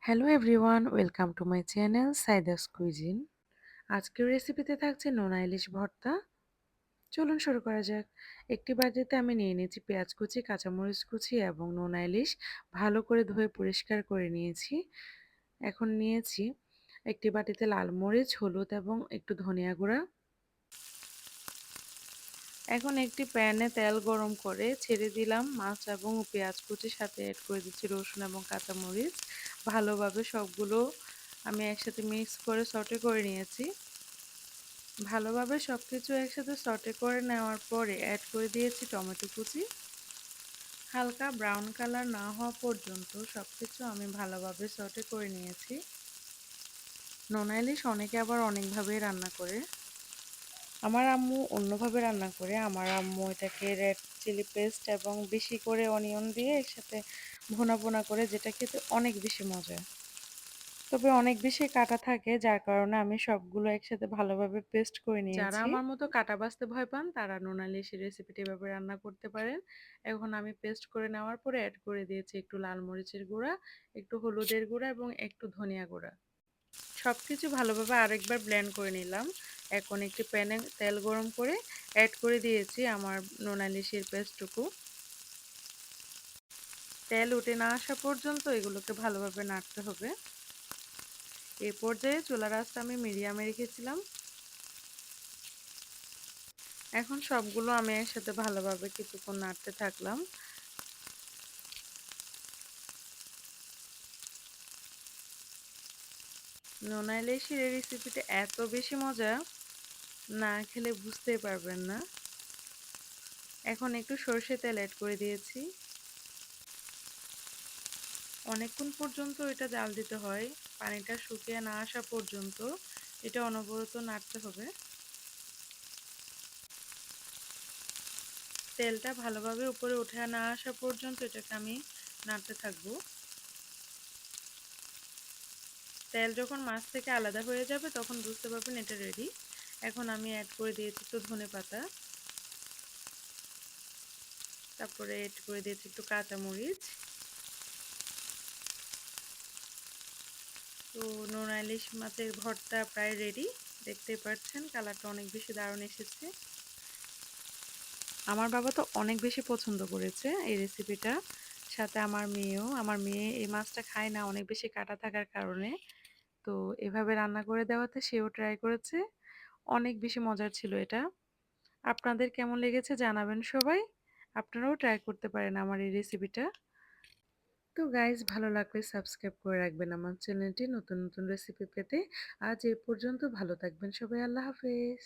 Hello everyone, welcome to my channel Saida's cuisine. আজকের রেসিপিতে থাকছে নোনা ইলিশ ভর্তা। চলুন শুরু করা যাক। একটি বাটিতে আমি নিয়ে নিয়েছি পেঁয়াজ কুচি, কাঁচামরিচ কুচি এবং নোনা ইলিশ ভালো করে ধুয়ে পরিষ্কার করে নিয়েছি। এখন নিয়েছি একটি বাটিতে লাল মরিচ, হলুদ এবং একটু ধনিয়া গুঁড়া। এখন একটি প্যানে তেল গরম করে ছেড়ে দিলাম মাছ এবং পেঁয়াজ কুচির সাথে অ্যাড করে দিচ্ছি রসুন এবং কাঁচামরিচ। ভালোভাবে সবগুলো আমি একসাথে মিক্স করে সটে করে নিয়েছি। ভালোভাবে সব কিছু একসাথে সটে করে নেওয়ার পরে অ্যাড করে দিয়েছি টমেটো কুচি। হালকা ব্রাউন কালার না হওয়া পর্যন্ত সব কিছু আমি ভালোভাবে সটে করে নিয়েছি। নোনা ইলিশ অনেকে আবার অনেকভাবেই রান্না করে। আমার আম্মু অন্যভাবে রান্না করে। আমার আম্মু এটাকে রেড চিলি পেস্ট এবং বেশি করে অনিয়ন দিয়ে একসাথে ভুনা ভুনা করে, যেটা খেতে অনেক বেশি মজা। তবে অনেক বেশি কাটা থাকে, যার কারণে আমি সবগুলো একসাথে ভালোভাবে পেস্ট করে নিয়েছি। যারা আমার মতো কাটা বাছতে ভয় পান তারা নোনা ইলিশের রেসিপিটি এভাবে রান্না করতে পারেন। এখন আমি পেস্ট করে নেওয়ার পরে অ্যাড করে দিয়েছি একটু লাল মরিচের গুঁড়া, একটু হলুদের গুঁড়া এবং একটু ধনিয়া গুঁড়া। সবকিছু ভালোভাবে আরেকবার ব্লেন্ড করে নিলাম। এখন একটি প্যানে তেল গরম করে অ্যাড করে দিয়েছি আমার নোনা ইলিশের পেস্টটুকু। তেল উঠে না আসা পর্যন্ত এগুলোকে ভালোভাবে নাড়তে হবে। এই পর্যায়ে চুলার আঁচটা আমি মিডিয়ামে রেখেছিলাম। এখন সবগুলো আমি একসাথে ভালোভাবে কিছুক্ষণ নাড়তে থাকলাম। নোনা ইলিশের এই রেসিপিটা এত বেশি মজা, না খেলে বুঝতেই পারবেন না। এখন একটু সরষে তেল অ্যাড করে দিয়েছি। অনেকক্ষণ পর্যন্ত এটা জাল দিতে হয়, পানিটা শুকিয়ে না আসা পর্যন্ত এটা অনবরত নাড়তে হবে। তেলটা ভালোভাবে উপরে উঠে না আসা পর্যন্ত এটাকে আমি নাড়তে থাকবো। তেল যখন মাছ থেকে আলাদা হয়ে যাবে তখন বুঝতে পারবেন এটা রেডি। এখন আমি অ্যাড করে দিয়েছি একটু ধনেপাতা, তারপরে অ্যাড করে দিয়েছি একটু কাঁচামরিচ। তো নোনা ইলিশ মাছের ভর্তা প্রায় রেডি। দেখতেই পাচ্ছেন কালারটা অনেক বেশি দারুণ এসেছে। আমার বাবা তো অনেক বেশি পছন্দ করেছে এই রেসিপিটা, সাথে আমার মেয়ে এই মাছটা খায় না অনেক বেশি কাটা থাকার কারণে। তো এভাবে রান্না করে দেওয়াতে সেও ট্রাই করেছে। অনেক বেশি মজার ছিল এটা। আপনাদের কেমন লেগেছে জানাবেন সবাই। আপনারাও ট্রাই করতে পারেন আমার এই রেসিপিটা। তো গাইস, ভালো লাগলে সাবস্ক্রাইব করে রাখবেন আমার চ্যানেলটি নতুন নতুন রেসিপি পেতে। আজ এই পর্যন্ত, ভালো থাকবেন সবাই, আল্লাহ হাফেজ।